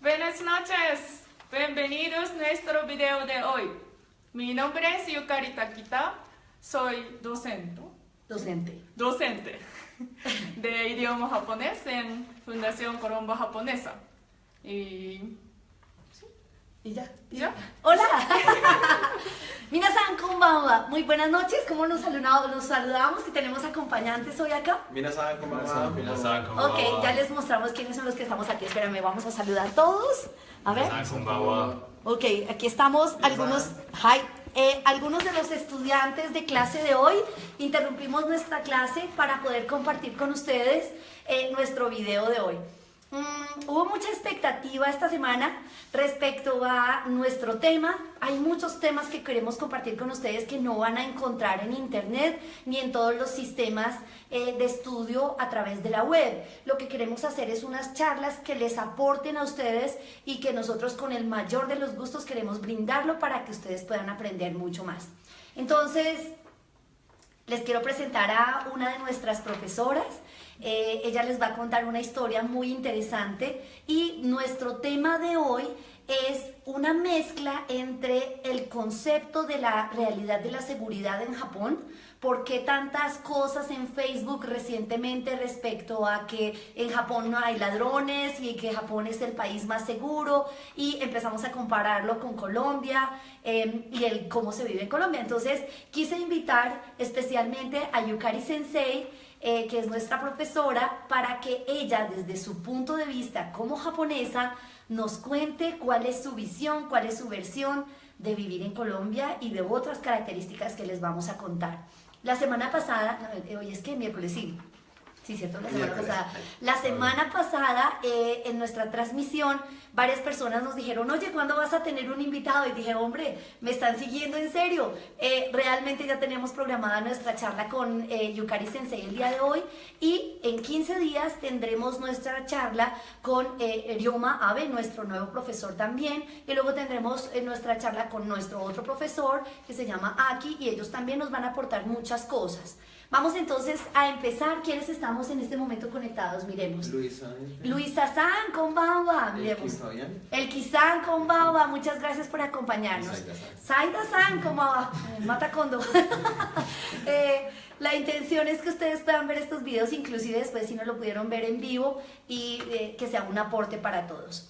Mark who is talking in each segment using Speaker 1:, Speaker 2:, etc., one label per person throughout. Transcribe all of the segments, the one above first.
Speaker 1: Buenas noches, bienvenidos a nuestro video de hoy. Mi nombre es Yukari Takita, soy docente de idioma japonés en Fundación Colombo Japonesa. Y
Speaker 2: ya.
Speaker 3: Hola. Minasan konbanwa. Muy buenas noches. ¿Cómo nos saludamos? Que tenemos acompañantes hoy acá.
Speaker 4: Minasan konbanwa.
Speaker 5: Minasan konbanwa.
Speaker 3: Ok, ya les mostramos quiénes son los que estamos aquí. Espérame, vamos a saludar todos. A ver.
Speaker 5: Minasan konbanwa.
Speaker 3: Ok, aquí estamos algunos de los estudiantes de clase de hoy. Interrumpimos nuestra clase para poder compartir con ustedes nuestro video de hoy. Hubo mucha expectativa esta semana respecto a nuestro tema. Hay muchos temas que queremos compartir con ustedes que no van a encontrar en internet ni en todos los sistemas de estudio a través de la web. Lo que queremos hacer es unas charlas que les aporten a ustedes y que nosotros con el mayor de los gustos queremos brindarlo para que ustedes puedan aprender mucho más. Entonces, les quiero presentar a una de nuestras profesoras. Ella les va a contar una historia muy interesante y nuestro tema de hoy es una mezcla entre el concepto de la realidad de la seguridad en Japón, por qué tantas cosas en Facebook recientemente respecto a que en Japón no hay ladrones y que Japón es el país más seguro, y empezamos a compararlo con Colombia y el cómo se vive en Colombia. Entonces quise invitar especialmente a Yukari Sensei, que es nuestra profesora, para que ella desde su punto de vista como japonesa nos cuente cuál es su visión, cuál es su versión de vivir en Colombia y de otras características que les vamos a contar. La semana pasada, hoy es que miércoles, sí, cierto, la semana pasada en nuestra transmisión varias personas nos dijeron: oye, ¿cuándo vas a tener un invitado? Y dije: hombre, me están siguiendo en serio. Realmente ya tenemos programada nuestra charla con Yukari Sensei el día de hoy, y en 15 días tendremos nuestra charla con Ryoma Abe, nuestro nuevo profesor también, y luego tendremos nuestra charla con nuestro otro profesor que se llama Aki, y ellos también nos van a aportar muchas cosas. Vamos entonces a empezar. ¿Quiénes estamos en este momento conectados? Miremos. Luisa-san, konbanwa. Miremos. Elki-san, konbanwa. Muchas gracias por acompañarnos. Saida-san, konbanwa. Mata kondo. La intención es que ustedes puedan ver estos videos, inclusive después si no lo pudieron ver en vivo, y que sea un aporte para todos.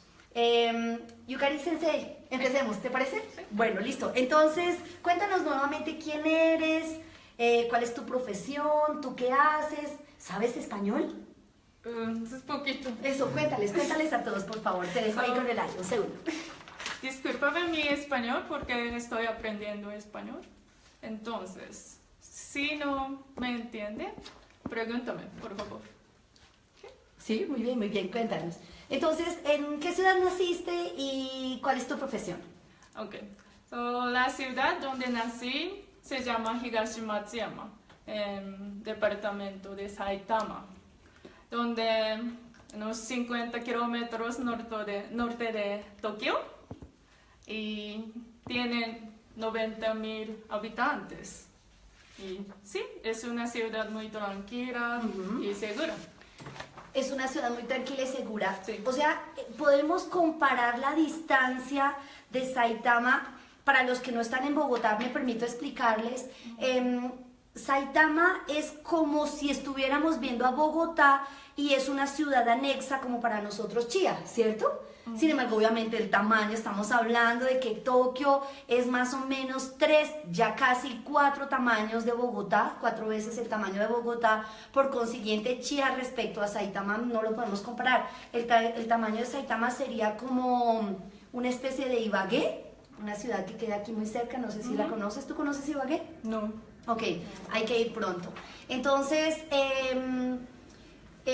Speaker 3: Yukari Sensei, empecemos, ¿te parece? Sí. Bueno, listo. Entonces, cuéntanos nuevamente quién eres. ¿Cuál es tu profesión? ¿Tú qué haces? ¿Sabes español?
Speaker 1: Es poquito.
Speaker 3: Eso, cuéntales a todos, por favor. Te dejo ahí con el aire, un segundo.
Speaker 1: Discúlpame mi español porque estoy aprendiendo español. Entonces, si no me entiende, pregúntame, por favor. ¿Qué?
Speaker 3: Sí, muy bien, cuéntanos. Entonces, ¿en qué ciudad naciste y cuál es tu profesión?
Speaker 1: Ok, la ciudad donde nací se llama Higashimatsuyama, en departamento de Saitama, donde unos 50 kilómetros norte de Tokio, y tiene 90,000 habitantes. Y sí, es una ciudad muy tranquila y segura.
Speaker 3: Es una ciudad muy tranquila y segura.
Speaker 1: Sí.
Speaker 3: O sea, podemos comparar la distancia de Saitama. Para los que no están en Bogotá, me permito explicarles. Saitama es como si estuviéramos viendo a Bogotá, y es una ciudad anexa como para nosotros Chía, ¿cierto? Sin embargo, obviamente el tamaño, estamos hablando de que Tokio es más o menos 3, ya casi 4 tamaños de Bogotá, 4 veces el tamaño de Bogotá. Por consiguiente, Chía respecto a Saitama no lo podemos comparar. El tamaño de Saitama sería como una especie de Ibagué, una ciudad que queda aquí muy cerca. No sé si la conoces. ¿Tú conoces Ibagué?
Speaker 1: No.
Speaker 3: Ok, hay que ir pronto. Entonces,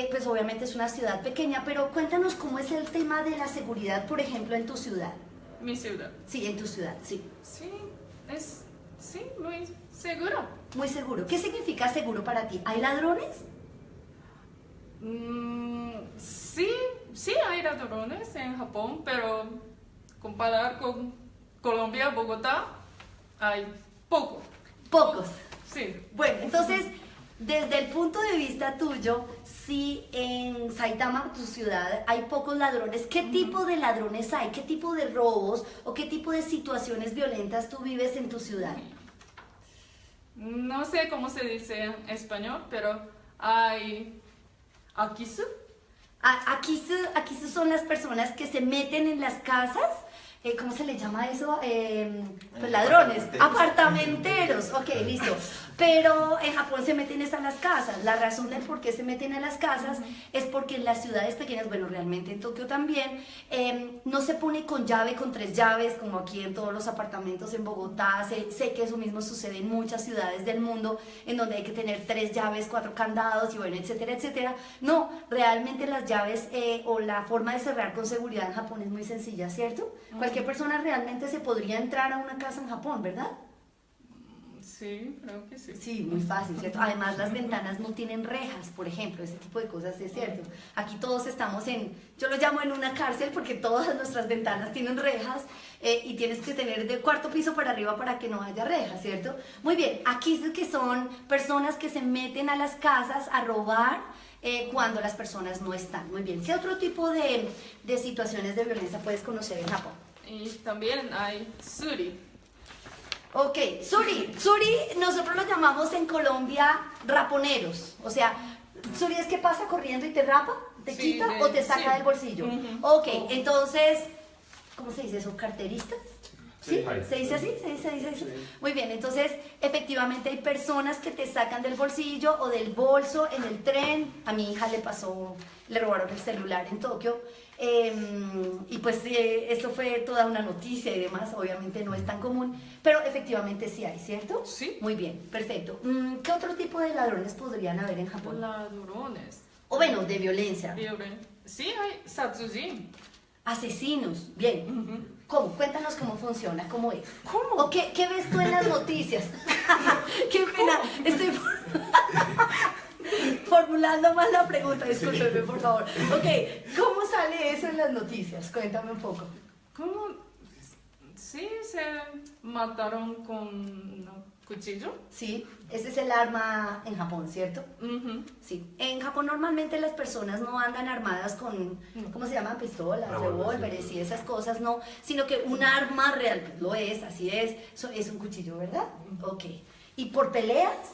Speaker 3: pues obviamente es una ciudad pequeña, pero cuéntanos cómo es el tema de la seguridad, por ejemplo, en tu ciudad.
Speaker 1: Mi ciudad.
Speaker 3: Sí, en tu ciudad, sí.
Speaker 1: Sí, es muy seguro.
Speaker 3: Muy seguro. ¿Qué significa seguro para ti? ¿Hay ladrones?
Speaker 1: Sí hay ladrones en Japón, pero comparar con Colombia, Bogotá, hay pocos.
Speaker 3: Pocos.
Speaker 1: Sí.
Speaker 3: Bueno, entonces, desde el punto de vista tuyo, si en Saitama, tu ciudad, hay pocos ladrones, ¿qué tipo de ladrones hay? ¿Qué tipo de robos o qué tipo de situaciones violentas tú vives en tu ciudad?
Speaker 1: No sé cómo se dice en español, pero hay akisu.
Speaker 3: Aquí son las personas que se meten en las casas. ¿Cómo se le llama eso? Pues ladrones, apartamenteros. Ok, listo. Pero en Japón se meten a las casas. La razón del por qué se meten a las casas es porque en las ciudades pequeñas, bueno, realmente en Tokio también, no se pone con llave, con 3 llaves, como aquí en todos los apartamentos en Bogotá. Sé que eso mismo sucede en muchas ciudades del mundo, en donde hay que tener 3 llaves, 4 candados y bueno, etcétera, etcétera. No, realmente las llaves o la forma de cerrar con seguridad en Japón es muy sencilla, ¿cierto? Cualquier persona realmente se podría entrar a una casa en Japón, ¿verdad?
Speaker 1: Sí, creo que sí.
Speaker 3: Sí, muy fácil, ¿cierto? Además las ventanas no tienen rejas, por ejemplo, ese tipo de cosas es cierto. Aquí todos estamos yo lo llamo en una cárcel porque todas nuestras ventanas tienen rejas y tienes que tener del 4º piso para arriba para que no haya rejas, ¿cierto? Muy bien, aquí es que son personas que se meten a las casas a robar cuando las personas no están. Muy bien, ¿qué otro tipo de situaciones de violencia puedes conocer en Japón?
Speaker 1: Y también hay suri.
Speaker 3: Ok, suri, nosotros lo llamamos en Colombia raponeros, o sea, suri es que pasa corriendo y te rapa, te
Speaker 1: Sí,
Speaker 3: quita o te saca
Speaker 1: sí.
Speaker 3: del bolsillo.
Speaker 1: Ujú.
Speaker 3: Ok, entonces, ¿cómo se dice eso? ¿Carteristas? ¿Sí?
Speaker 4: Sí.
Speaker 3: ¿Se dice así? ¿Se dice así? Muy bien, entonces efectivamente hay personas que te sacan del bolsillo o del bolso en el tren. A mi hija le robaron el celular en Tokio. Y pues esto fue toda una noticia y demás, obviamente no es tan común, pero efectivamente sí hay, ¿cierto?
Speaker 1: Sí.
Speaker 3: Muy bien, perfecto. ¿Qué otro tipo de ladrones podrían haber en Japón?
Speaker 1: Ladrones.
Speaker 3: O bueno, de violencia.
Speaker 1: Sí, hay satsujin.
Speaker 3: Asesinos, bien. ¿Cómo? Cuéntanos cómo funciona, cómo es.
Speaker 1: ¿Cómo?
Speaker 3: ¿O qué ves tú en las noticias? Qué pena, estoy formulando mal la pregunta, discúlpeme por favor. Ok, ¿cómo sale eso en las noticias? Cuéntame un poco.
Speaker 1: ¿Cómo? Sí, se mataron con un cuchillo.
Speaker 3: Sí, ese es el arma en Japón, ¿cierto?
Speaker 1: Ujú.
Speaker 3: Sí, en Japón normalmente las personas no andan armadas con, ¿cómo se llaman? Pistolas, revólveres y esas cosas, no, sino que un arma real, pues lo es, así es un cuchillo, ¿verdad? Ok, ¿y por peleas?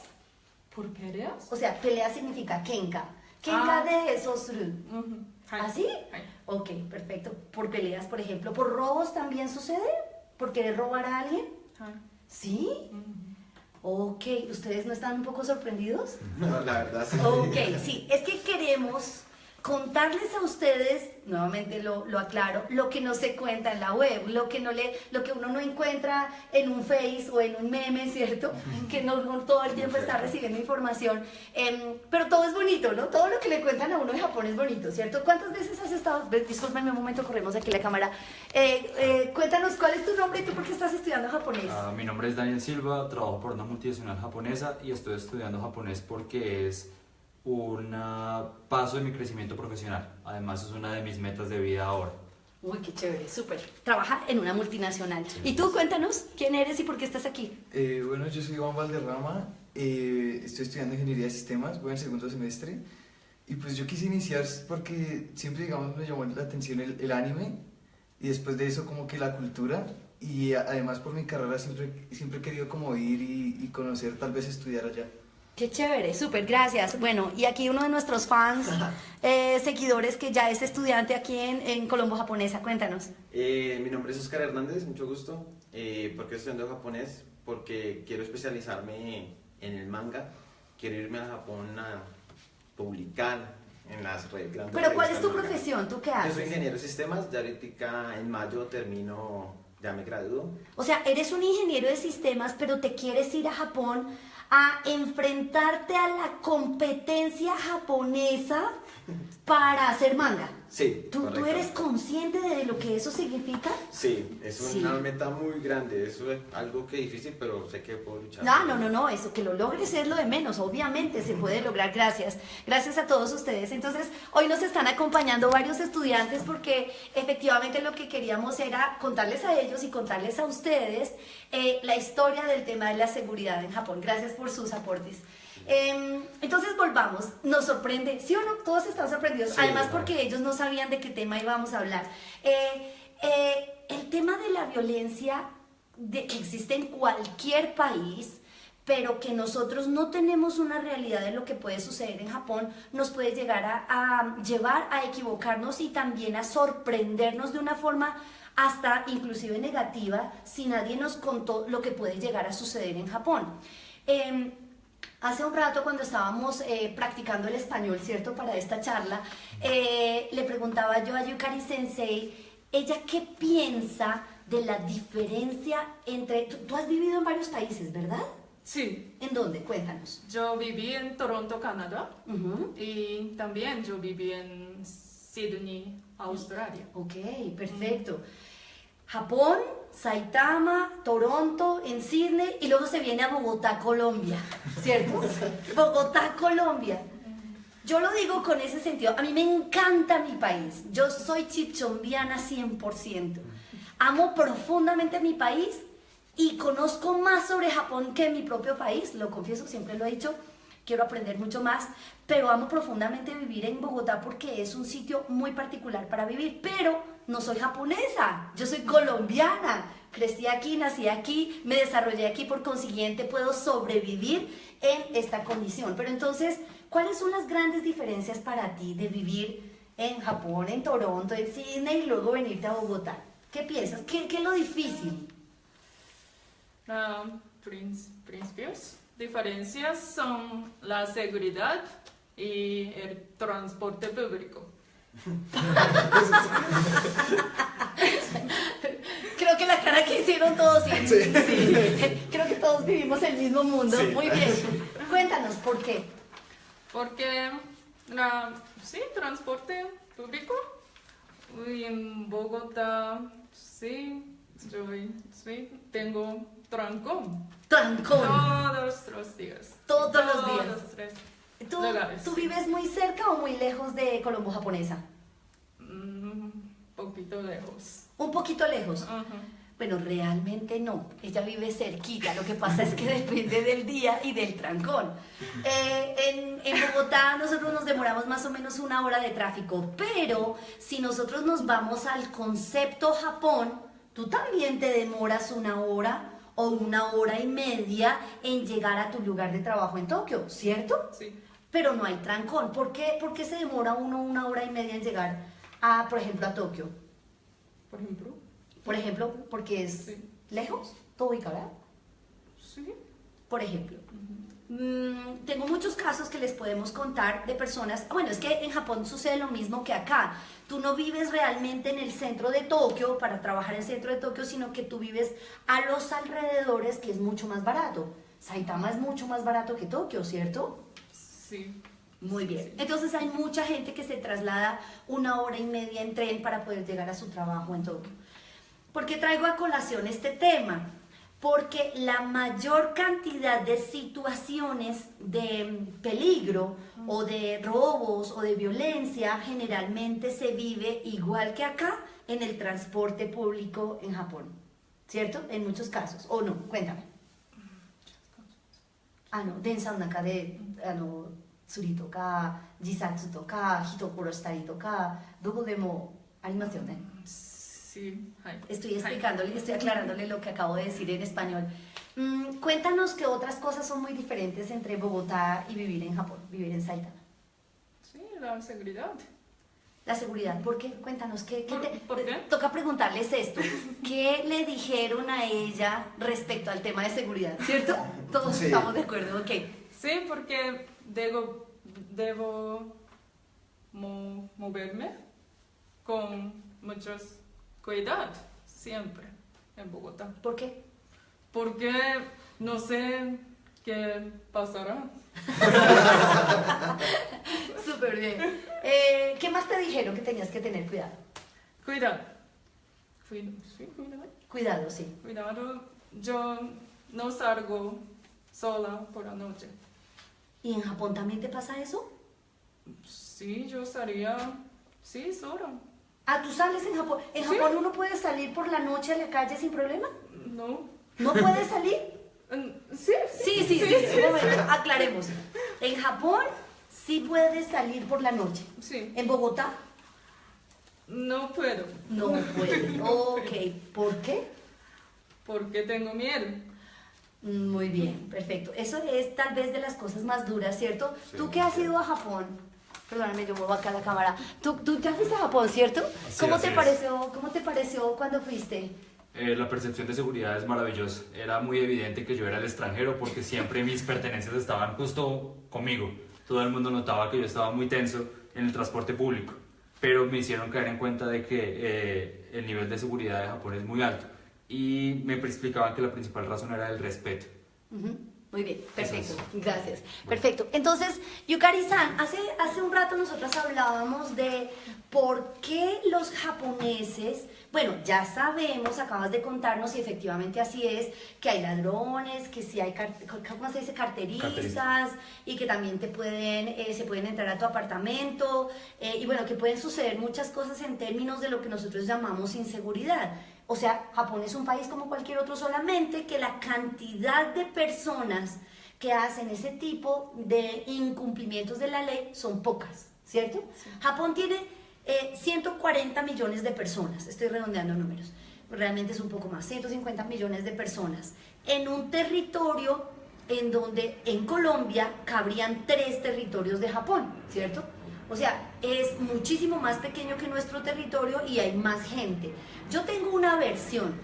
Speaker 1: ¿Por peleas?
Speaker 3: O sea, pelea significa kenka. Kenka de sosuru.
Speaker 1: Ujú.
Speaker 3: ¿Así?
Speaker 1: Ay.
Speaker 3: Ok, perfecto. Por peleas, por ejemplo. ¿Por robos también sucede? ¿Por querer robar a alguien?
Speaker 1: Ay.
Speaker 3: ¿Sí? Ok, ¿ustedes no están un poco sorprendidos?
Speaker 4: No, la verdad sí.
Speaker 3: Ok, sí, es que queremos contarles a ustedes, nuevamente lo aclaro, lo que no se cuenta en la web, lo que uno no encuentra en un Face o en un meme, ¿cierto? Que no todo el tiempo está recibiendo información, pero todo es bonito, ¿no? Todo lo que le cuentan a uno de Japón es bonito, ¿cierto? ¿Cuántas veces has estado? Discúlpenme un momento, corremos aquí la cámara. Cuéntanos, ¿cuál es tu nombre y tú por qué estás estudiando japonés?
Speaker 5: Mi nombre es Daniel Silva, trabajo por una multinacional japonesa y estoy estudiando japonés porque es un paso de mi crecimiento profesional. Además es una de mis metas de vida ahora.
Speaker 3: Uy, qué chévere, súper. Trabaja en una multinacional. Y tú, cuéntanos, ¿quién eres y por qué estás aquí?
Speaker 4: Bueno, yo soy Iván Valderrama, estoy estudiando Ingeniería de Sistemas, voy en 2º semestre. Y pues yo quise iniciar porque siempre, digamos, me llamó la atención el anime y después de eso como que la cultura. Y además por mi carrera siempre he querido como ir y conocer, tal vez estudiar allá.
Speaker 3: Qué chévere, súper, gracias. Bueno, y aquí uno de nuestros fans, seguidores que ya es estudiante aquí en Colombo Japonesa, cuéntanos.
Speaker 6: Mi nombre es Oscar Hernández, mucho gusto. ¿Por qué estoy estudiando japonés? Porque quiero especializarme en el manga. Quiero irme a Japón a publicar en las grandes.
Speaker 3: Pero ¿cuál es
Speaker 6: revistas
Speaker 3: tu
Speaker 6: manga.
Speaker 3: profesión? ¿Tú qué
Speaker 6: Yo
Speaker 3: haces?
Speaker 6: soy ingeniero de sistemas, ya ahorita en mayo termino, ya me gradúo.
Speaker 3: O sea, eres un ingeniero de sistemas, pero te quieres ir a Japón a enfrentarte a la competencia japonesa para hacer manga.
Speaker 6: Sí,
Speaker 3: ¿Tú
Speaker 6: correcto.
Speaker 3: eres consciente de lo que eso significa?
Speaker 6: Sí, es
Speaker 3: Sí.
Speaker 6: una meta muy grande, eso es algo que difícil, pero sé que puedo luchar.
Speaker 3: No, eso, que lo logres es lo de menos, obviamente se puede lograr, gracias a todos ustedes. Entonces, hoy nos están acompañando varios estudiantes porque efectivamente lo que queríamos era contarles a ellos y contarles a ustedes la historia del tema de la seguridad en Japón. Gracias por sus aportes. Entonces volvamos, nos sorprende, ¿sí o no? Todos están sorprendidos,
Speaker 6: Sí,
Speaker 3: además
Speaker 6: claro.
Speaker 3: porque ellos no sabían de qué tema íbamos a hablar. El tema de la violencia que existe en cualquier país, pero que nosotros no tenemos una realidad de lo que puede suceder en Japón, nos puede llegar a llevar a equivocarnos y también a sorprendernos de una forma hasta inclusive negativa si nadie nos contó lo que puede llegar a suceder en Japón. Hace un rato cuando estábamos practicando el español, ¿cierto? Para esta charla, le preguntaba yo a Yukari Sensei, ella qué piensa de la diferencia entre... Tú has vivido en varios países, ¿verdad?
Speaker 1: Sí,
Speaker 3: ¿En dónde? Cuéntanos.
Speaker 1: yo viví en Toronto, Canadá,
Speaker 3: Ujú.
Speaker 1: y también yo viví en Sydney, Australia.
Speaker 3: Ok, perfecto. Japón, Saitama, Toronto, en Sydney y luego se viene a Bogotá, Colombia, ¿cierto? Bogotá, Colombia. Yo lo digo con ese sentido. A mí me encanta mi país. Yo soy chipchombiana 100%. Amo profundamente mi país y conozco más sobre Japón que mi propio país. Lo confieso, siempre lo he dicho. Quiero aprender mucho más, pero amo profundamente vivir en Bogotá porque es un sitio muy particular para vivir. Pero no soy japonesa, yo soy colombiana. Crecí aquí, nací aquí, me desarrollé aquí, por consiguiente puedo sobrevivir en esta condición. Pero entonces, ¿cuáles son las grandes diferencias para ti de vivir en Japón, en Toronto, en Sydney y luego venirte a Bogotá? ¿Qué piensas? ¿Qué es lo difícil?
Speaker 1: Principios. Diferencias son la seguridad y el transporte público.
Speaker 3: Creo que la cara que hicieron todos, sí, sí. Creo que todos vivimos el mismo mundo.
Speaker 6: Sí.
Speaker 3: Muy bien. Cuéntanos, ¿por qué?
Speaker 1: Porque, sí, transporte público. Y en Bogotá, sí, tengo trancón.
Speaker 3: Trancón.
Speaker 1: Todos los días.
Speaker 3: Todos los días.
Speaker 1: Los tres
Speaker 3: ¿Tú,
Speaker 1: lugares,
Speaker 3: ¿Tú
Speaker 1: sí.
Speaker 3: vives muy cerca o muy lejos de Colombo Japonesa?
Speaker 1: Poquito lejos.
Speaker 3: Un poquito lejos.
Speaker 1: Ajá.
Speaker 3: Bueno, realmente no. Ella vive cerquita. Lo que pasa es que depende del día y del trancón. En Bogotá nosotros nos demoramos más o menos 1 hora de tráfico, pero si nosotros nos vamos al concepto Japón, tú también te demoras 1 hora o 1 hora y media en llegar a tu lugar de trabajo en Tokio, ¿cierto?
Speaker 1: Sí.
Speaker 3: Pero no hay trancón. ¿Por qué se demora uno 1 hora y media en llegar a, por ejemplo, a Tokio?
Speaker 1: Por ejemplo.
Speaker 3: Por ejemplo, porque es
Speaker 1: Sí.
Speaker 3: lejos, todo ubicado.
Speaker 1: Sí.
Speaker 3: Por ejemplo, tengo muchos casos que les podemos contar de personas. Bueno, es que en Japón sucede lo mismo que acá. Tú no vives realmente en el centro de Tokio para trabajar en el centro de Tokio, sino que tú vives a los alrededores, que es mucho más barato. Saitama es mucho más barato que Tokio, ¿cierto?
Speaker 1: Sí.
Speaker 3: Muy bien. Entonces hay mucha gente que se traslada 1 hora y media en tren para poder llegar a su trabajo en Tokio. ¿Por qué traigo a colación este tema? Porque la mayor cantidad de situaciones de peligro o de robos o de violencia generalmente se vive igual que acá en el transporte público en Japón, ¿cierto? En muchos casos, ¿o no? Cuéntame. Densaの中で釣りとか自殺とか人殺したりとかどこでもありますよね。
Speaker 1: Sí. Ay.
Speaker 3: Estoy
Speaker 1: Ay.
Speaker 3: explicándole, estoy aclarándole lo que acabo de decir en español. Cuéntanos qué otras cosas son muy diferentes entre Bogotá y vivir en Japón, vivir en Saitama.
Speaker 1: Sí, la seguridad.
Speaker 3: La seguridad, ¿por qué? Cuéntanos,
Speaker 1: ¿Por qué?
Speaker 3: Toca preguntarles esto. ¿Qué le dijeron a ella respecto al tema de seguridad? ¿Cierto? Todos
Speaker 4: Sí.
Speaker 3: estamos de acuerdo, ok.
Speaker 1: Sí, porque debo moverme con muchos cuidado siempre en Bogotá.
Speaker 3: ¿Por qué?
Speaker 1: Porque no sé qué pasará.
Speaker 3: Súper bien. ¿Qué más te dijeron que tenías que tener cuidado?
Speaker 1: Cuidado. Sí, cuidado.
Speaker 3: Cuidado, sí.
Speaker 1: Cuidado, yo no salgo sola por la noche.
Speaker 3: ¿Y en Japón también te pasa eso?
Speaker 1: Sí, yo salía, sí, sola.
Speaker 3: Ah, ¿tú sales en Japón? ¿En
Speaker 1: Sí.
Speaker 3: Japón uno puede salir por la noche a la calle sin problema?
Speaker 1: No.
Speaker 3: ¿No puedes salir?
Speaker 1: Sí,
Speaker 3: Sí, un momento, aclaremos. En Japón sí puedes salir por la noche.
Speaker 1: Sí.
Speaker 3: ¿En Bogotá?
Speaker 1: No puedo.
Speaker 3: No puedes. Ok, ¿por qué?
Speaker 1: Porque tengo miedo.
Speaker 3: Muy bien, perfecto. Eso es tal vez de las cosas más duras, ¿cierto?
Speaker 6: Sí,
Speaker 3: ¿Tú que has ido a Japón? Perdóname, yo muevo acá la cámara. ¿Tú ya fuiste a Japón, ¿cierto?
Speaker 5: Sí,
Speaker 3: ¿Cómo
Speaker 5: así
Speaker 3: te
Speaker 5: es.
Speaker 3: pareció? ¿Cómo te pareció cuando fuiste?
Speaker 5: La percepción de seguridad es maravillosa. Era muy evidente que yo era el extranjero porque siempre mis pertenencias estaban justo conmigo. Todo el mundo notaba que yo estaba muy tenso en el transporte público, pero me hicieron caer en cuenta de que el nivel de seguridad de Japón es muy alto y me explicaban que la principal razón era el respeto.
Speaker 3: Ujú. Muy bien, perfecto,
Speaker 5: Eso
Speaker 3: gracias. Perfecto. Entonces, Yukari-san, hace un rato nosotras hablábamos de por qué los japoneses, bueno, ya sabemos, acabas de contarnos y efectivamente así es, que hay ladrones, que sí hay, ¿cómo se dice? Carteristas, y que también se pueden entrar a tu apartamento, y bueno, que pueden suceder muchas cosas en términos de lo que nosotros llamamos inseguridad. O sea, Japón es un país como cualquier otro, solamente que la cantidad de personas que hacen ese tipo de incumplimientos de la ley son pocas, ¿cierto?
Speaker 1: Sí.
Speaker 3: Japón tiene 140 millones de personas, estoy redondeando números, realmente es un poco más, 150 millones de personas, en un territorio en donde en Colombia cabrían 3 territorios de Japón, ¿cierto? O sea, es muchísimo más pequeño que nuestro territorio y hay más gente. Yo tengo una versión.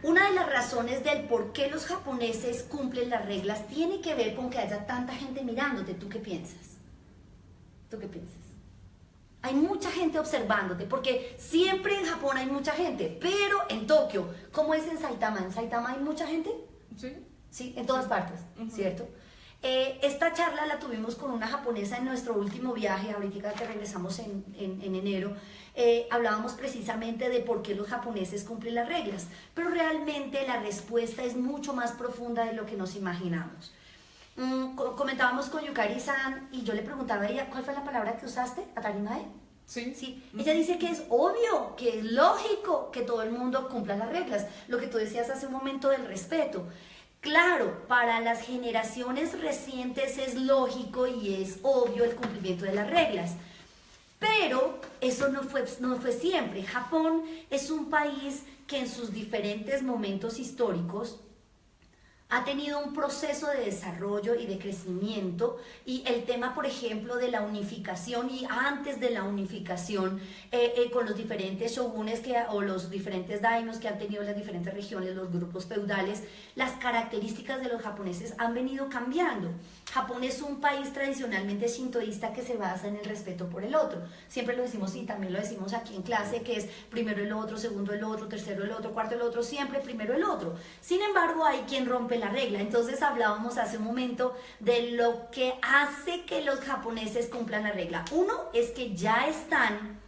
Speaker 3: Una de las razones del por qué los japoneses cumplen las reglas tiene que ver con que haya tanta gente mirándote. ¿Tú qué piensas? ¿Tú qué piensas? Hay mucha gente observándote, porque siempre en Japón hay mucha gente, pero en Tokio, ¿cómo es en Saitama? ¿En Saitama hay mucha gente?
Speaker 1: Sí.
Speaker 3: Sí, en todas partes,
Speaker 1: Ujú.
Speaker 3: ¿cierto? Esta charla la tuvimos con una japonesa en nuestro último viaje, ahorita que regresamos en enero. Hablábamos precisamente de por qué los japoneses cumplen las reglas, pero realmente la respuesta es mucho más profunda de lo que nos imaginamos. Comentábamos con Yukari-san y yo le preguntaba a ella, ¿cuál fue la palabra que usaste? ¿Atarimae?
Speaker 1: Sí.
Speaker 3: Sí, ella dice que es obvio, que es lógico que todo el mundo cumpla las reglas, lo que tú decías hace un momento del respeto. Claro, para las generaciones recientes es lógico y es obvio el cumplimiento de las reglas, pero eso no fue siempre. Japón es un país que en sus diferentes momentos históricos ha tenido un proceso de desarrollo y de crecimiento, y el tema, por ejemplo, de la unificación y antes de la unificación con los diferentes shogunes o los diferentes daimyos que han tenido las diferentes regiones, los grupos feudales, las características de los japoneses han venido cambiando. Japón es un país tradicionalmente shintoísta que se basa en el respeto por el otro. Siempre lo decimos y también lo decimos aquí en clase, que es primero el otro, segundo el otro, tercero el otro, cuarto el otro, siempre primero el otro. Sin embargo, hay quien rompe la regla. Entonces hablábamos hace un momento de lo que hace que los japoneses cumplan la regla. Uno es que ya están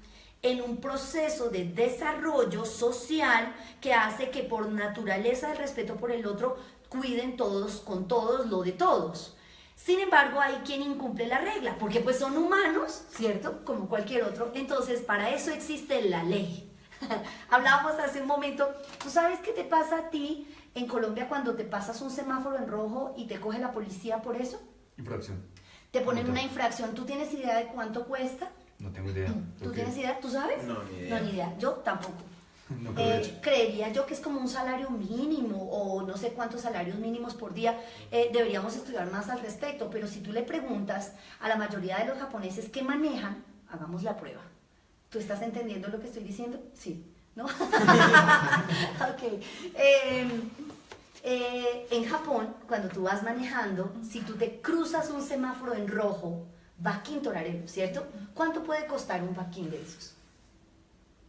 Speaker 3: en un proceso de desarrollo social que hace que por naturaleza el respeto por el otro cuiden todos con todos lo de todos. Sin embargo, hay quien incumple la regla, porque pues son humanos, ¿cierto? Como cualquier otro. Entonces, para eso existe la ley. Hablábamos hace un momento, ¿tú sabes qué te pasa a ti en Colombia cuando te pasas un semáforo en rojo y te coge la policía por eso?
Speaker 5: Infracción.
Speaker 3: Te ponen
Speaker 5: ¿Cuánto?
Speaker 3: una infracción. ¿Tú tienes idea de cuánto cuesta?
Speaker 5: No tengo idea.
Speaker 3: ¿Tú tienes idea? ¿Tú sabes?
Speaker 6: No, ni idea.
Speaker 3: No, ni idea. Yo tampoco.
Speaker 5: Nunca lo he hecho.
Speaker 3: Creería yo que es como un salario mínimo o no sé cuántos salarios mínimos por día. Deberíamos estudiar más al respecto, pero si tú le preguntas a la mayoría de los japoneses que manejan, hagamos la prueba. ¿Tú estás entendiendo lo que estoy diciendo? Sí, ¿no? Ok. En Japón, cuando tú vas manejando, si tú te cruzas un semáforo en rojo, bakin torarero, ¿cierto? ¿Cuánto puede costar un bakin de esos?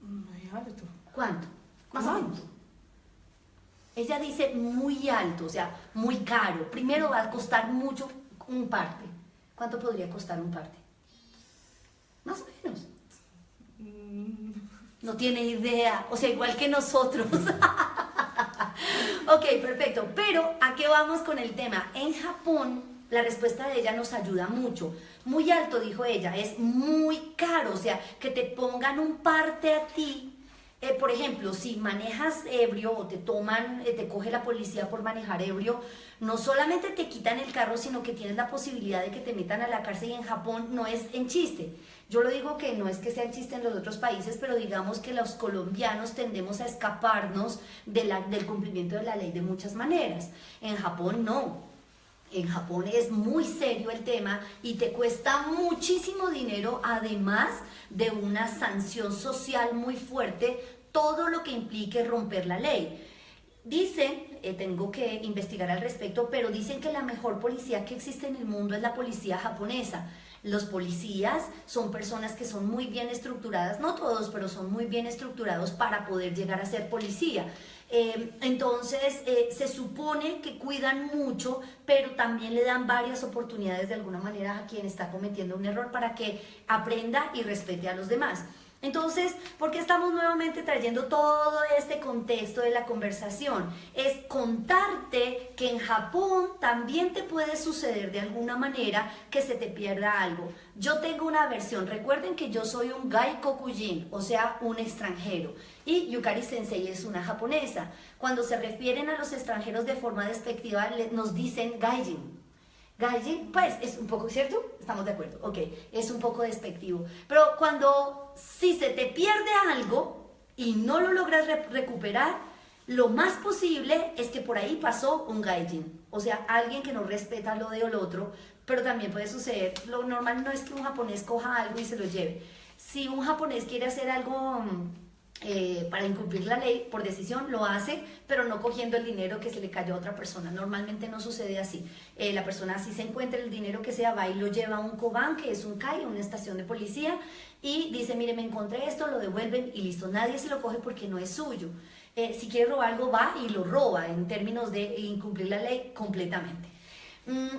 Speaker 1: Muy alto.
Speaker 3: ¿Cuánto? Más o menos. Ella dice muy alto, o sea, muy caro. Primero va a costar mucho un parte. ¿Cuánto podría costar un parte? Más o menos. No tiene idea, o sea, igual que nosotros. Ok, perfecto. Pero, ¿a qué vamos con el tema? En Japón, la respuesta de ella nos ayuda mucho. Muy alto, dijo ella, es muy caro. O sea, que te pongan un parte a ti Por ejemplo, si manejas ebrio o te toman, te coge la policía por manejar ebrio, no solamente te quitan el carro, sino que tienes la posibilidad de que te metan a la cárcel, y en Japón no es en chiste. Yo lo digo que no es que sea en chiste en los otros países, pero digamos que los colombianos tendemos a escaparnos del cumplimiento de la ley de muchas maneras. En Japón no. En Japón es muy serio el tema y te cuesta muchísimo dinero, además de una sanción social muy fuerte, todo lo que implique romper la ley. Dicen, tengo que investigar al respecto, pero dicen que la mejor policía que existe en el mundo es la policía japonesa. Los policías son personas que son muy bien estructuradas, no todos, pero son muy bien estructurados para poder llegar a ser policía. Entonces, se supone que cuidan mucho, pero también le dan varias oportunidades de alguna manera a quien está cometiendo un error para que aprenda y respete a los demás. Entonces, ¿por qué estamos nuevamente trayendo todo este contexto de la conversación? Es contarte que en Japón también te puede suceder de alguna manera que se te pierda algo. Yo tengo una versión, recuerden que yo soy un gaikokujin, o sea, un extranjero, y Yukari Sensei es una japonesa. Cuando se refieren a los extranjeros de forma despectiva, nos dicen gaijin. Gaijin, pues, es un poco, ¿cierto? Estamos de acuerdo, ok, es un poco despectivo. Pero si se te pierde algo y no lo logras recuperar, lo más posible es que por ahí pasó un gaijin, o sea, alguien que no respeta lo de lo otro, pero también puede suceder, lo normal no es que un japonés coja algo y se lo lleve. Si un japonés quiere hacer algo para incumplir la ley, por decisión lo hace, pero no cogiendo el dinero que se le cayó a otra persona. Normalmente no sucede así. La persona, si se encuentra el dinero que sea, va y lo lleva a un koban, que es un kai, una estación de policía, y dice, mire, me encontré esto, lo devuelven y listo. Nadie se lo coge porque no es suyo. Si quiere robar algo, va y lo roba, en términos de incumplir la ley completamente.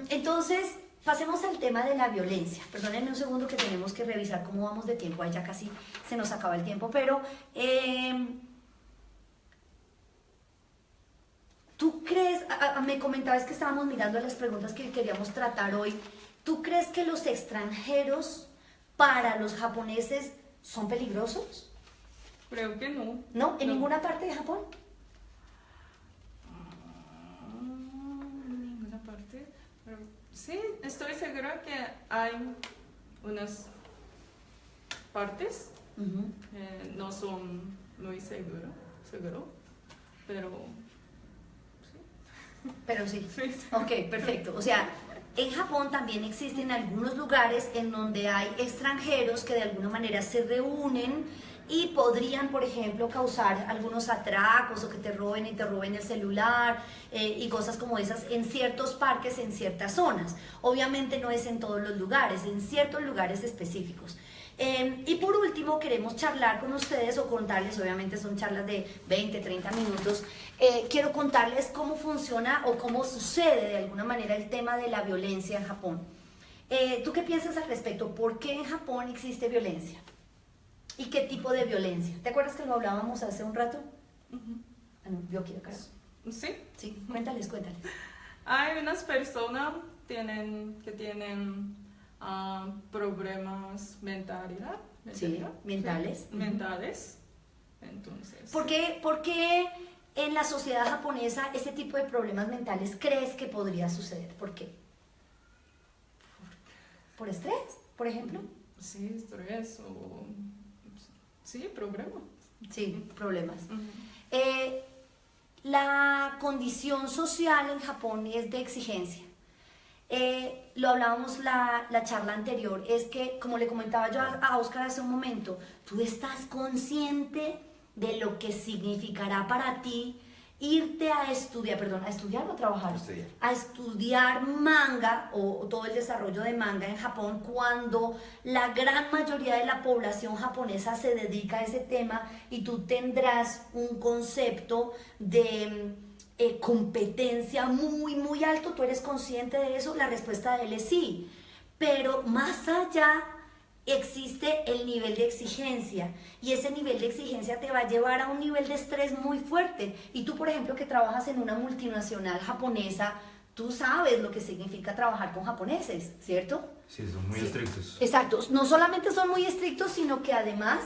Speaker 3: Entonces, pasemos al tema de la violencia. Perdónenme un segundo que tenemos que revisar cómo vamos de tiempo. Ahí ya casi se nos acaba el tiempo, pero ¿tú crees, me comentabas que estábamos mirando las preguntas que queríamos tratar hoy, ¿tú crees que los extranjeros para los japoneses son peligrosos?
Speaker 1: Creo que no.
Speaker 3: ¿No? ¿En ninguna parte de Japón?
Speaker 1: En ninguna parte. Pero sí, estoy segura que hay unas partes no son muy seguro, pero sí.
Speaker 3: Pero sí.
Speaker 1: Sí, sí.
Speaker 3: Ok, perfecto. O sea, en Japón también existen algunos lugares en donde hay extranjeros que de alguna manera se reúnen y podrían, por ejemplo, causar algunos atracos o que te roben el celular y cosas como esas en ciertos parques, en ciertas zonas. Obviamente no es en todos los lugares, en ciertos lugares específicos. Y por último queremos charlar con ustedes o contarles, obviamente son charlas de 20, 30 minutos, quiero contarles cómo funciona o cómo sucede de alguna manera el tema de la violencia en Japón. ¿Tú qué piensas al respecto? ¿Por qué en Japón existe violencia? ¿Y qué tipo de violencia? ¿Te acuerdas que lo hablábamos hace un rato? Yo aquí acá.
Speaker 1: Sí.
Speaker 3: Sí, cuéntales.
Speaker 1: Hay unas personas que tienen problemas mentales.
Speaker 3: Sí, mentales.
Speaker 1: Sí, mentales. Entonces.
Speaker 3: ¿Por qué en la sociedad japonesa ese tipo de problemas mentales crees que podría suceder? ¿Por qué? ¿Por estrés, por ejemplo?
Speaker 1: Sí, estrés o... Sí, problemas.
Speaker 3: Sí, problemas. La condición social en Japón es de exigencia. Lo hablábamos la charla anterior, es que, como le comentaba yo a Oscar hace un momento, tú estás consciente de lo que significará para ti irte a estudiar, ¿a estudiar o a trabajar? A estudiar manga o todo el desarrollo de manga en Japón, cuando la gran mayoría de la población japonesa se dedica a ese tema y tú tendrás un concepto de competencia muy, muy alto. ¿Tú eres consciente de eso? La respuesta de él es sí, pero más allá existe el nivel de exigencia y ese nivel de exigencia te va a llevar a un nivel de estrés muy fuerte. Y tú, por ejemplo, que trabajas en una multinacional japonesa, tú sabes lo que significa trabajar con japoneses, ¿cierto?
Speaker 5: Sí, son muy estrictos.
Speaker 3: Exacto, no solamente son muy estrictos, sino que además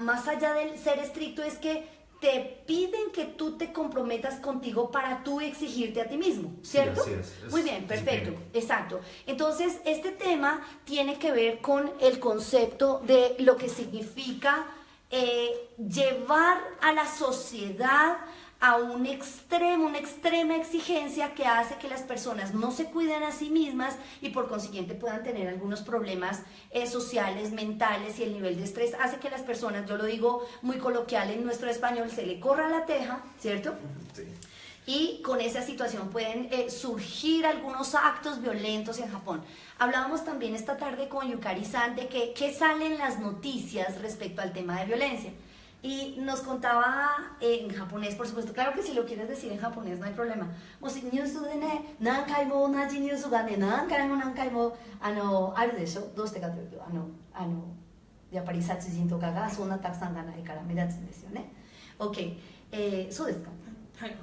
Speaker 3: más allá del ser estricto, es que te piden que tú te comprometas contigo para tú exigirte a ti mismo, ¿cierto?
Speaker 5: Sí, así es.
Speaker 3: Muy bien, perfecto,
Speaker 5: Disciplina.
Speaker 3: exacto. Entonces, este tema tiene que ver con el concepto de lo que significa llevar a la sociedad a un extremo, una extrema exigencia que hace que las personas no se cuiden a sí mismas y por consiguiente puedan tener algunos problemas sociales, mentales, y el nivel de estrés hace que las personas, yo lo digo muy coloquial en nuestro español, se le corra la teja, ¿cierto?
Speaker 6: Sí.
Speaker 3: Y con esa situación pueden surgir algunos actos violentos en Japón. Hablábamos también esta tarde con Yukari-san de que qué salen las noticias respecto al tema de violencia. Y nos contaba en japonés, por supuesto, claro que si lo quieres decir en japonés no hay problema. もしニュースでね、何回も同じニュースがね、何回もあるでしょ。どうしてかというと、やっぱり殺人とかがそんなたくさんがないから目立つんですよね。OK、そうですか。
Speaker 1: はい。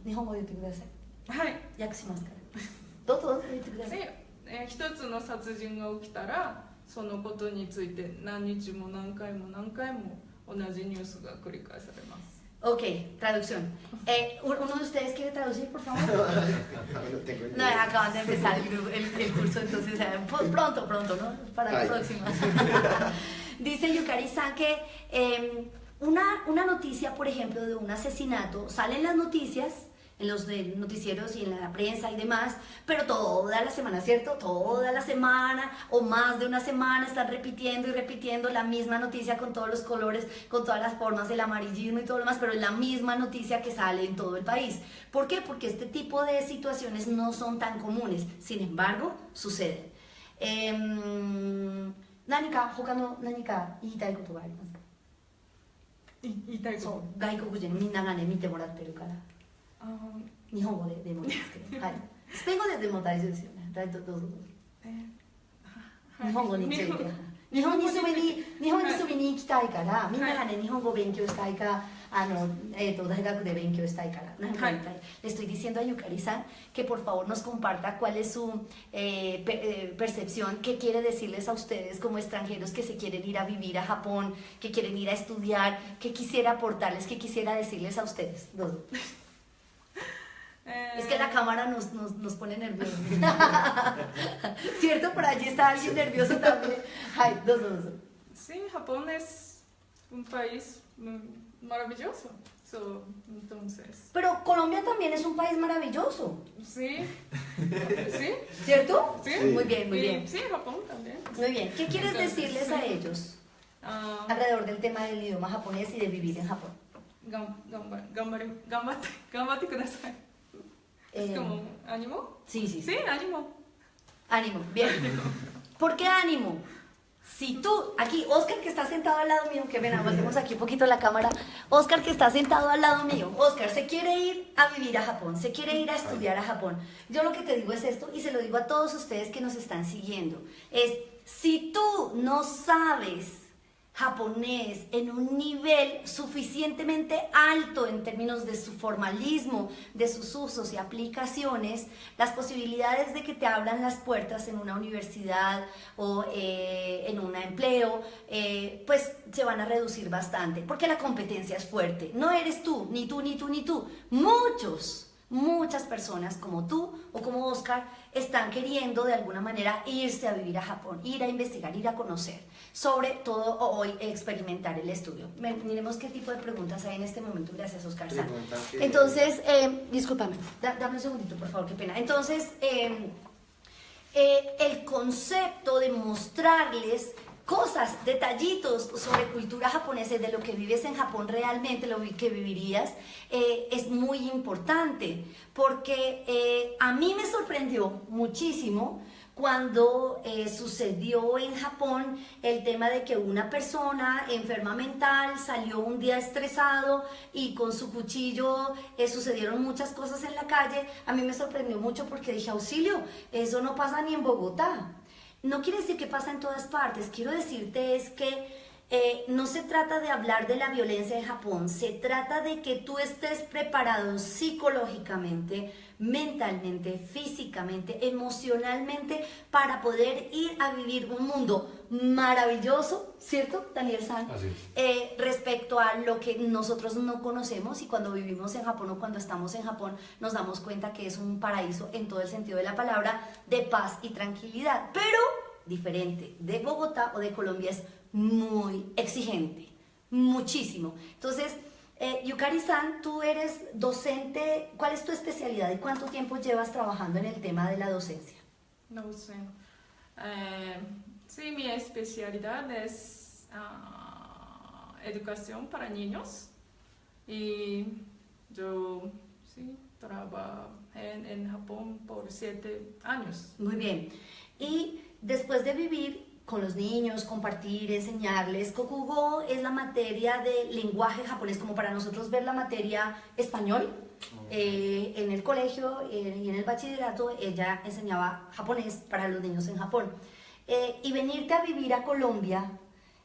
Speaker 3: 日本語言ってください。
Speaker 1: はい。
Speaker 3: 訳しますから。どうぞ言ってください。
Speaker 1: で、一つの殺人が起きたら、そのことについて何日も何回も同じニュースが繰り返されます。
Speaker 3: Ok, traducción. ¿Uno de ustedes quiere traducir, por favor?
Speaker 6: No tengo
Speaker 3: No,
Speaker 6: idea.
Speaker 3: acaban de empezar el curso, entonces pronto, ¿no? Para la próxima. Dice Yukari-san que una noticia, por ejemplo, de un asesinato, salen las noticias en los noticieros y en la prensa y demás, pero toda la semana, ¿cierto? Toda la semana o más de una semana están repitiendo y repitiendo la misma noticia con todos los colores, con todas las formas, el amarillismo y todo lo demás, pero es la misma noticia que sale en todo el país. ¿Por qué? Porque este tipo de situaciones no son tan comunes, sin embargo, suceden. 何か他の何か言いたいことがありますか？
Speaker 1: 言いたいこと。
Speaker 3: そう、外国人みんながね見てもらってるから。日本語でもいいですけど、はい。スペイン語でも大丈夫ですよね。どうぞどうぞ。日本語について。日本に住みに行きたいから、みんながね日本語を勉強したいか、大学で勉強したいから、なんか言いたい。Le estoy diciendo a Yukari-san que por favor nos comparta cuál es su percepción, qué quiere decirles a ustedes como extranjeros que se quieren ir a vivir a Japón, que quieren ir a estudiar, qué quisiera aportarles, qué quisiera decirles a ustedes. Dos. Es que la cámara nos pone nerviosos. ¿Cierto? Por allí está alguien nervioso también. Ay, dos.
Speaker 1: Sí, Japón es un país maravilloso. Entonces.
Speaker 3: Pero Colombia también es un país maravilloso.
Speaker 1: Sí. ¿Sí?
Speaker 3: ¿Cierto?
Speaker 1: Sí.
Speaker 3: Muy bien, muy bien.
Speaker 1: Sí, Japón también.
Speaker 3: Muy bien. ¿Qué quieres decirles a ellos alrededor del tema del idioma japonés y de vivir en Japón?
Speaker 1: 頑張ってください。Es como ánimo.
Speaker 3: Sí, sí.
Speaker 1: Sí, ánimo.
Speaker 3: Ánimo, bien. ¿Por qué ánimo? Si tú, aquí, Oscar que está sentado al lado mío, que ven, avancemos aquí un poquito la cámara. Oscar que está sentado al lado mío. Oscar se quiere ir a vivir a Japón, se quiere ir a estudiar a Japón. Yo lo que te digo es esto, y se lo digo a todos ustedes que nos están siguiendo, es, si tú no sabes japonés en un nivel suficientemente alto en términos de su formalismo, de sus usos y aplicaciones, las posibilidades de que te abran las puertas en una universidad o en un empleo, pues se van a reducir bastante, porque la competencia es fuerte. No eres tú, ni tú, ni tú, ni tú. Muchas personas como tú o como Oscar están queriendo de alguna manera irse a vivir a Japón, ir a investigar, ir a conocer, sobre todo hoy experimentar el estudio. Miremos qué tipo de preguntas hay en este momento. Gracias, Oscar. Entonces, discúlpame, dame un segundito, por favor, qué pena. Entonces, el concepto de mostrarles cosas, detallitos sobre cultura japonesa y de lo que vives en Japón realmente, lo que vivirías, es muy importante, porque a mí me sorprendió muchísimo cuando sucedió en Japón el tema de que una persona enferma mental salió un día estresado y con su cuchillo sucedieron muchas cosas en la calle. A mí me sorprendió mucho porque dije, auxilio, eso no pasa ni en Bogotá. No quiere decir que pasa en todas partes, quiero decirte es que no se trata de hablar de la violencia en Japón, se trata de que tú estés preparado psicológicamente, mentalmente, físicamente, emocionalmente para poder ir a vivir un mundo maravilloso, ¿cierto, Daniel San?
Speaker 5: Así es.
Speaker 3: Respecto a lo que nosotros no conocemos, y cuando vivimos en Japón o cuando estamos en Japón nos damos cuenta que es un paraíso en todo el sentido de la palabra, de paz y tranquilidad, pero diferente de Bogotá o de Colombia, es muy exigente, muchísimo. Entonces, Yukari-san, tú eres docente, ¿cuál es tu especialidad y cuánto tiempo llevas trabajando en el tema de la docencia?
Speaker 1: No sé. Sí, mi especialidad es educación para niños y yo sí, trabajé en Japón por 7 años.
Speaker 3: Muy bien. Y después de vivir con los niños, compartir, enseñarles, Kokugo es la materia de lenguaje japonés, como para nosotros ver la materia español. En el colegio y en el bachillerato ella enseñaba japonés para los niños en Japón. Y venirte a vivir a Colombia,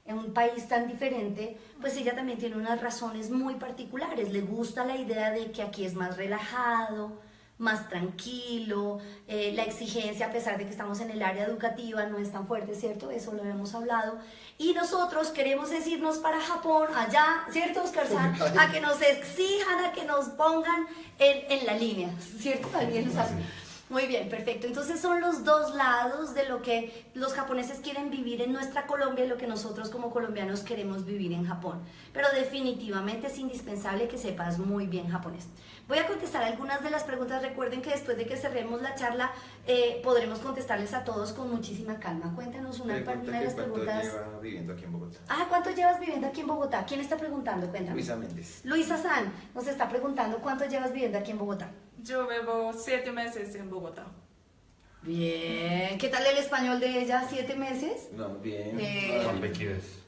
Speaker 3: en un país tan diferente, pues ella también tiene unas razones muy particulares. Le gusta la idea de que aquí es más relajado, más tranquilo, la exigencia, a pesar de que estamos en el área educativa, no es tan fuerte, ¿cierto? Eso lo hemos hablado. Y nosotros queremos irnos para Japón, allá, ¿cierto, Oscar San? A que nos exijan, a que nos pongan en la línea, ¿cierto, Daniel? Muy bien, perfecto. Entonces son los dos lados de lo que los japoneses quieren vivir en nuestra Colombia y lo que nosotros como colombianos queremos vivir en Japón. Pero definitivamente es indispensable que sepas muy bien japonés. Voy a contestar algunas de las preguntas. Recuerden que después de que cerremos la charla podremos contestarles a todos con muchísima calma. Cuéntanos una de las preguntas.
Speaker 6: ¿Cuánto lleva viviendo aquí en Bogotá?
Speaker 3: ¿Cuánto llevas viviendo aquí en Bogotá? ¿Quién está preguntando? Cuéntame.
Speaker 6: Luisa Méndez.
Speaker 3: Luisa San nos está preguntando cuánto llevas viviendo aquí en Bogotá.
Speaker 1: Yo vivo 7 meses en Bogotá.
Speaker 3: Bien. ¿Qué tal el español de ella? ¿7 meses?
Speaker 6: No, bien.
Speaker 5: 完璧です。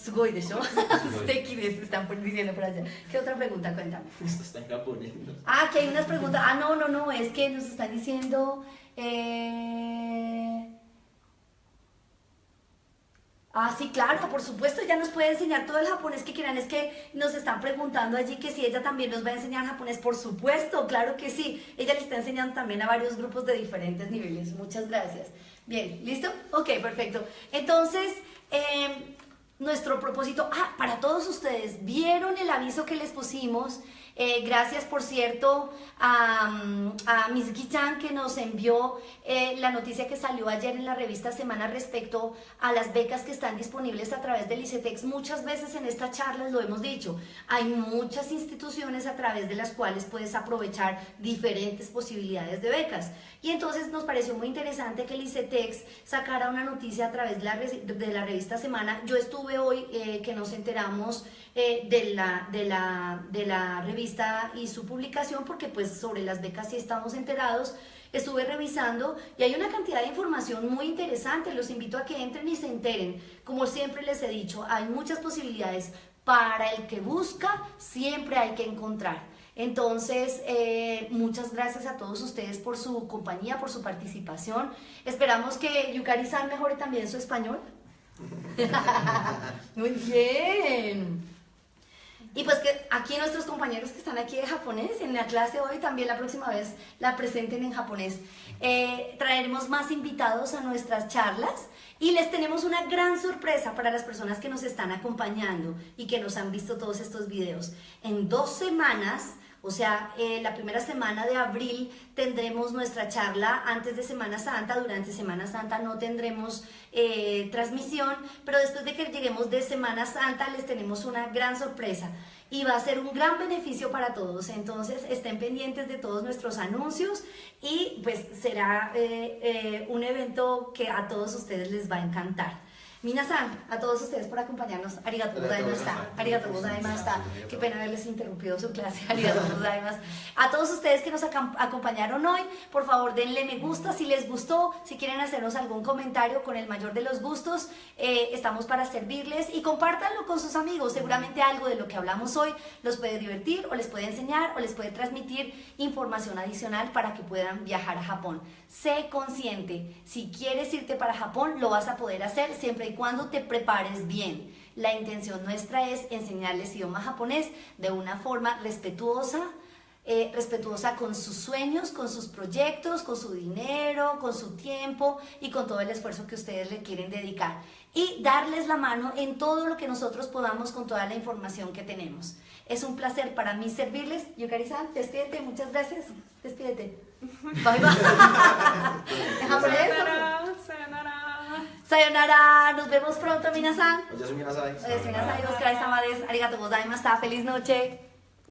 Speaker 3: Sugoi de show. Suteki desu, están diciendo por allá. ¿Qué otra pregunta? Cuéntame.
Speaker 6: Esto está en japonés.
Speaker 3: Que hay unas preguntas. No, es que nos están diciendo. Sí, claro, por supuesto, ella nos puede enseñar todo el japonés que quieran. Es que nos están preguntando allí que si ella también nos va a enseñar japonés. Por supuesto, claro que sí. Ella le está enseñando también a varios grupos de diferentes niveles. Muchas gracias. Bien, ¿listo? Ok, perfecto. Entonces, nuestro propósito, para todos ustedes, ¿vieron el aviso que les pusimos? Gracias, por cierto, a Miss Gichan, que nos envió la noticia que salió ayer en la revista Semana respecto a las becas que están disponibles a través del ICETEX. Muchas veces en estas charlas lo hemos dicho, hay muchas instituciones a través de las cuales puedes aprovechar diferentes posibilidades de becas. Y entonces nos pareció muy interesante que el ICETEX sacara una noticia a través de la revista Semana. Yo estuve hoy que nos enteramos de la revista y su publicación, porque pues sobre las becas sí estamos enterados. Estuve revisando y hay una cantidad de información muy interesante. Los invito a que entren y se enteren. Como siempre les he dicho, hay muchas posibilidades. Para el que busca, siempre hay que encontrar. Entonces, muchas gracias a todos ustedes por su compañía, por su participación. Esperamos que Yukari-san mejore también su español. Muy bien. Y pues que aquí nuestros compañeros que están aquí de japonés, en la clase hoy, también la próxima vez la presenten en japonés. Traeremos más invitados a nuestras charlas y les tenemos una gran sorpresa para las personas que nos están acompañando y que nos han visto todos estos videos. En 2 semanas, o sea, la primera semana de abril tendremos nuestra charla antes de Semana Santa. Durante Semana Santa no tendremos transmisión, pero después de que lleguemos de Semana Santa les tenemos una gran sorpresa y va a ser un gran beneficio para todos. Entonces estén pendientes de todos nuestros anuncios y pues será un evento que a todos ustedes les va a encantar. Minasan, a todos ustedes por acompañarnos. Arigatou gozaimashita. Arigatou gozaimashita. Qué pena haberles interrumpido su clase. Arigatou gozaimasu. A todos ustedes que nos acompañaron hoy, por favor denle me gusta si les gustó. Si quieren hacernos algún comentario, con el mayor de los gustos, estamos para servirles. Y compártanlo con sus amigos. Seguramente algo de lo que hablamos hoy los puede divertir, o les puede enseñar, o les puede transmitir información adicional para que puedan viajar a Japón. Sé consciente, si quieres irte para Japón, lo vas a poder hacer siempre y cuando te prepares bien. La intención nuestra es enseñarles idioma japonés de una forma respetuosa, respetuosa con sus sueños, con sus proyectos, con su dinero, con su tiempo y con todo el esfuerzo que ustedes le quieren dedicar. Y darles la mano en todo lo que nosotros podamos con toda la información que tenemos. Es un placer para mí servirles. Yukari-san, despídete, muchas gracias. Despídete. Bye bye. En japonés.
Speaker 1: Sayonara, sayonara.
Speaker 3: Sayonara. Nos vemos pronto, minasan.
Speaker 6: Oyasumi nasai.
Speaker 3: Oyasumi nasai. O疲れ様です。ありがとうございました。Feliz noche.